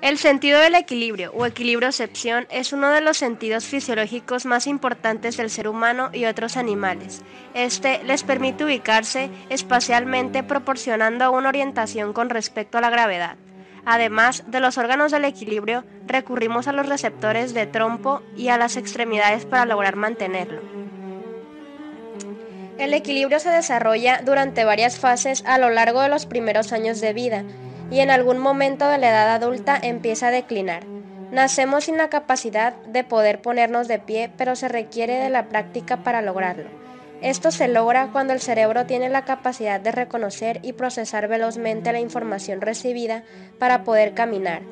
El sentido del equilibrio o equilibriocepción es uno de los sentidos fisiológicos más importantes del ser humano y otros animales. Este les permite ubicarse espacialmente proporcionando una orientación con respecto a la gravedad. Además de los órganos del equilibrio, recurrimos a los receptores de trompo y a las extremidades para lograr mantenerlo. El equilibrio se desarrolla durante varias fases a lo largo de los primeros años de vida y en algún momento de la edad adulta empieza a declinar. Nacemos sin la capacidad de poder ponernos de pie, pero se requiere de la práctica para lograrlo. Esto se logra cuando el cerebro tiene la capacidad de reconocer y procesar velozmente la información recibida para poder caminar,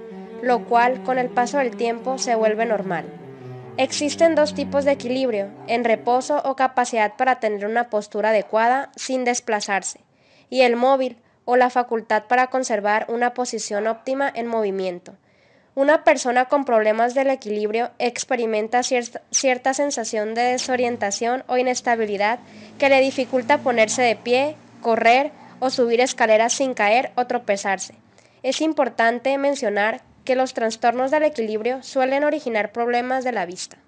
lo cual con el paso del tiempo se vuelve normal. Existen dos tipos de equilibrio, en reposo o capacidad para tener una postura adecuada sin desplazarse, y el móvil o la facultad para conservar una posición óptima en movimiento. Una persona con problemas del equilibrio experimenta cierta sensación de desorientación o inestabilidad que le dificulta ponerse de pie, correr o subir escaleras sin caer o tropezarse. Es importante mencionar que los trastornos del equilibrio suelen originar problemas de la vista.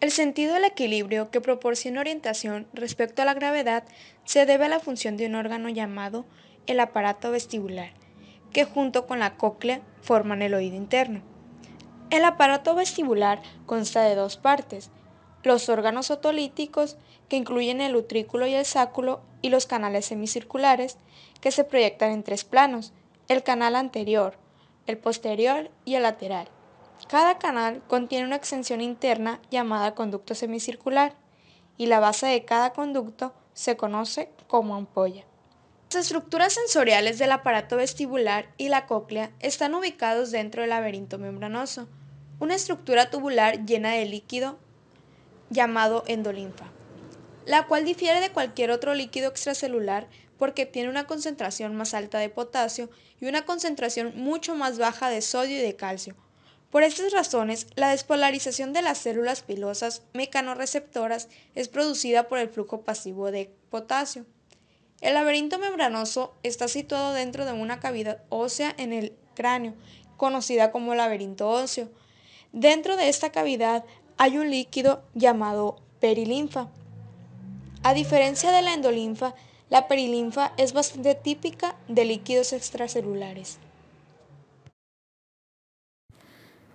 El sentido del equilibrio que proporciona orientación respecto a la gravedad se debe a la función de un órgano llamado el aparato vestibular, que junto con la cóclea forman el oído interno. El aparato vestibular consta de dos partes: los órganos otolíticos, que incluyen el utrículo y el sáculo, y los canales semicirculares, que se proyectan en tres planos: el canal anterior, el posterior y el lateral. Cada canal contiene una extensión interna llamada conducto semicircular, y la base de cada conducto se conoce como ampolla. Las estructuras sensoriales del aparato vestibular y la cóclea están ubicados dentro del laberinto membranoso, una estructura tubular llena de líquido llamado endolinfa, la cual difiere de cualquier otro líquido extracelular porque tiene una concentración más alta de potasio y una concentración mucho más baja de sodio y de calcio. Por estas razones, la despolarización de las células pilosas mecanorreceptoras es producida por el flujo pasivo de potasio. El laberinto membranoso está situado dentro de una cavidad ósea en el cráneo, conocida como laberinto óseo. Dentro de esta cavidad hay un líquido llamado perilinfa. A diferencia de la endolinfa, la perilinfa es bastante típica de líquidos extracelulares.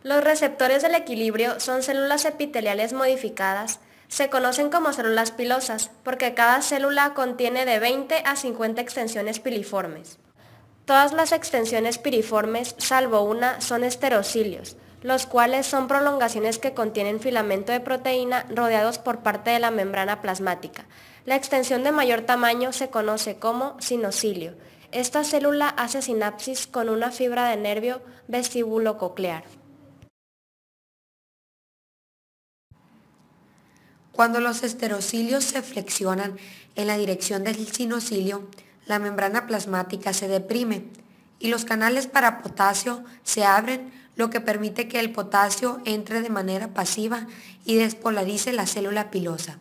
Los receptores del equilibrio son células epiteliales modificadas. Se conocen como células pilosas porque cada célula contiene de 20 a 50 extensiones piliformes. Todas las extensiones piriformes, salvo una, son esterocilios, los cuales son prolongaciones que contienen filamento de proteína rodeados por parte de la membrana plasmática. La extensión de mayor tamaño se conoce como sinocilio. Esta célula hace sinapsis con una fibra de nervio vestíbulo-coclear. Cuando los esterocilios se flexionan en la dirección del sinocilio, la membrana plasmática se deprime y los canales para potasio se abren, lo que permite que el potasio entre de manera pasiva y despolarice la célula pilosa.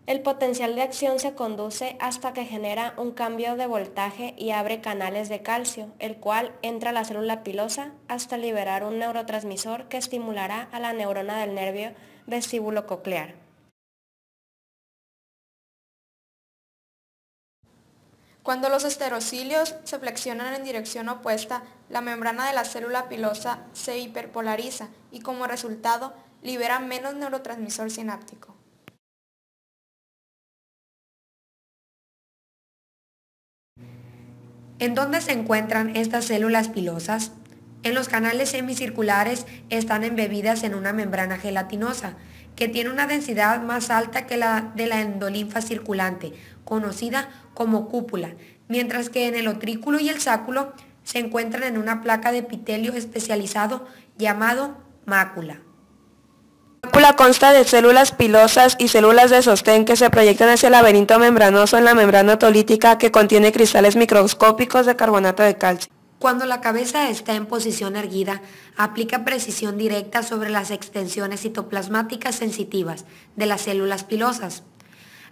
El potencial de acción se conduce hasta que genera un cambio de voltaje y abre canales de calcio, el cual entra a la célula pilosa hasta liberar un neurotransmisor que estimulará a la neurona del nervio vestíbulo-coclear. Cuando los esterocilios se flexionan en dirección opuesta, la membrana de la célula pilosa se hiperpolariza y como resultado libera menos neurotransmisor sináptico. ¿En dónde se encuentran estas células pilosas? En los canales semicirculares están embebidas en una membrana gelatinosa, que tiene una densidad más alta que la de la endolinfa circulante, conocida como cúpula, mientras que en el utrículo y el sáculo se encuentran en una placa de epitelio especializado llamado mácula. La mácula consta de células pilosas y células de sostén que se proyectan hacia el laberinto membranoso en la membrana otolítica que contiene cristales microscópicos de carbonato de calcio. Cuando la cabeza está en posición erguida, aplica precisión directa sobre las extensiones citoplasmáticas sensitivas de las células pilosas.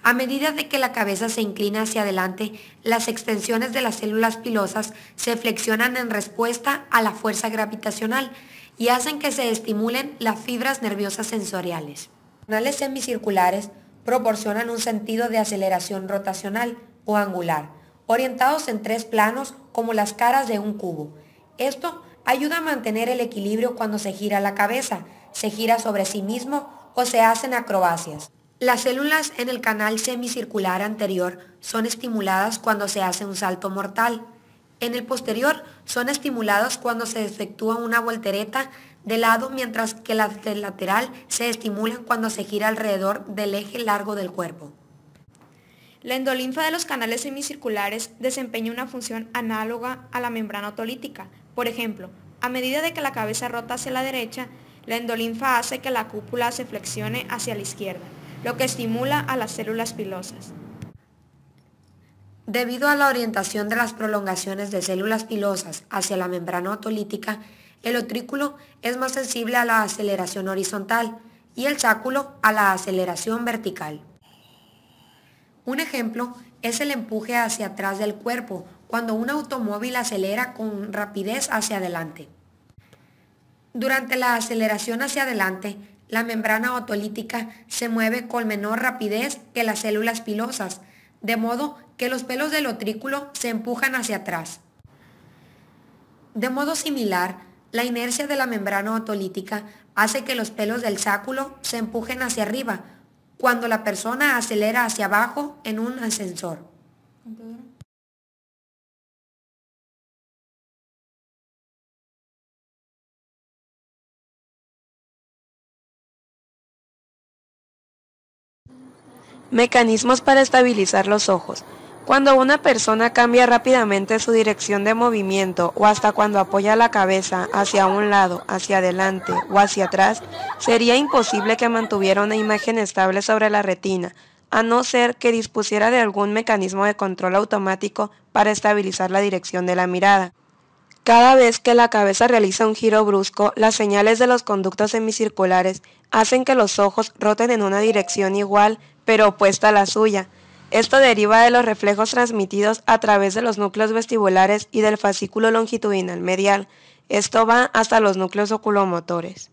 A medida de que la cabeza se inclina hacia adelante, las extensiones de las células pilosas se flexionan en respuesta a la fuerza gravitacional y hacen que se estimulen las fibras nerviosas sensoriales. Los canales semicirculares proporcionan un sentido de aceleración rotacional o angular, orientados en 3 planos como las caras de un cubo. Esto ayuda a mantener el equilibrio cuando se gira la cabeza, se gira sobre sí mismo o se hacen acrobacias. Las células en el canal semicircular anterior son estimuladas cuando se hace un salto mortal. En el posterior son estimuladas cuando se efectúa una voltereta de lado, mientras que las del lateral se estimulan cuando se gira alrededor del eje largo del cuerpo. La endolinfa de los canales semicirculares desempeña una función análoga a la membrana otolítica. Por ejemplo, a medida de que la cabeza rota hacia la derecha, la endolinfa hace que la cúpula se flexione hacia la izquierda, lo que estimula a las células pilosas. Debido a la orientación de las prolongaciones de células pilosas hacia la membrana otolítica, el utrículo es más sensible a la aceleración horizontal y el sáculo a la aceleración vertical. Un ejemplo es el empuje hacia atrás del cuerpo, cuando un automóvil acelera con rapidez hacia adelante. Durante la aceleración hacia adelante, la membrana otolítica se mueve con menor rapidez que las células pilosas, de modo que los pelos del utrículo se empujan hacia atrás. De modo similar, la inercia de la membrana otolítica hace que los pelos del sáculo se empujen hacia arriba, cuando la persona acelera hacia abajo en un ascensor. Mecanismos para estabilizar los ojos. Cuando una persona cambia rápidamente su dirección de movimiento o hasta cuando apoya la cabeza hacia un lado, hacia adelante o hacia atrás, sería imposible que mantuviera una imagen estable sobre la retina, a no ser que dispusiera de algún mecanismo de control automático para estabilizar la dirección de la mirada. Cada vez que la cabeza realiza un giro brusco, las señales de los conductos semicirculares hacen que los ojos roten en una dirección igual, pero opuesta a la suya. Esto deriva de los reflejos transmitidos a través de los núcleos vestibulares y del fascículo longitudinal medial. Esto va hasta los núcleos oculomotores.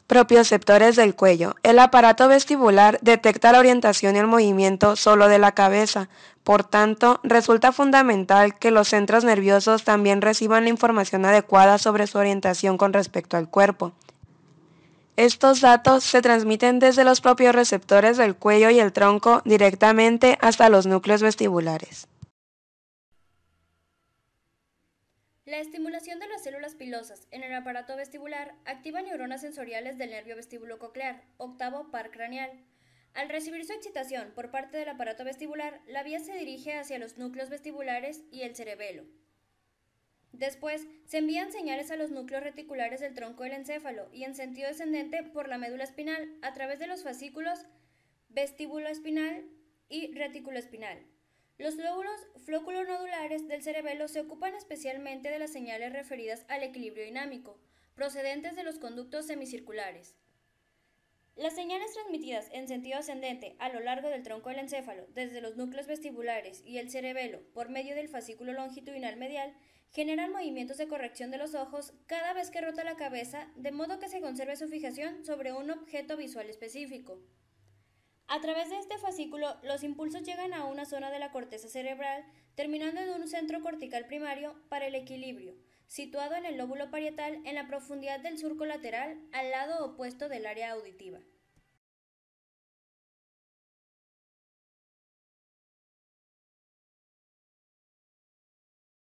Propioceptores del cuello. El aparato vestibular detecta la orientación y el movimiento solo de la cabeza. Por tanto, resulta fundamental que los centros nerviosos también reciban la información adecuada sobre su orientación con respecto al cuerpo. Estos datos se transmiten desde los propioreceptores del cuello y el tronco directamente hasta los núcleos vestibulares. La estimulación de las células pilosas en el aparato vestibular activa neuronas sensoriales del nervio vestibulococlear, octavo par craneal. Al recibir su excitación por parte del aparato vestibular, la vía se dirige hacia los núcleos vestibulares y el cerebelo. Después, se envían señales a los núcleos reticulares del tronco del encéfalo y en sentido descendente por la médula espinal a través de los fascículos vestíbuloespinal y reticuloespinal. Los lóbulos flóculo-nodulares del cerebelo se ocupan especialmente de las señales referidas al equilibrio dinámico, procedentes de los conductos semicirculares. Las señales transmitidas en sentido ascendente a lo largo del tronco del encéfalo, desde los núcleos vestibulares y el cerebelo, por medio del fascículo longitudinal medial, generan movimientos de corrección de los ojos cada vez que rota la cabeza, de modo que se conserve su fijación sobre un objeto visual específico. A través de este fascículo, los impulsos llegan a una zona de la corteza cerebral, terminando en un centro cortical primario para el equilibrio, situado en el lóbulo parietal en la profundidad del surco lateral, al lado opuesto del área auditiva.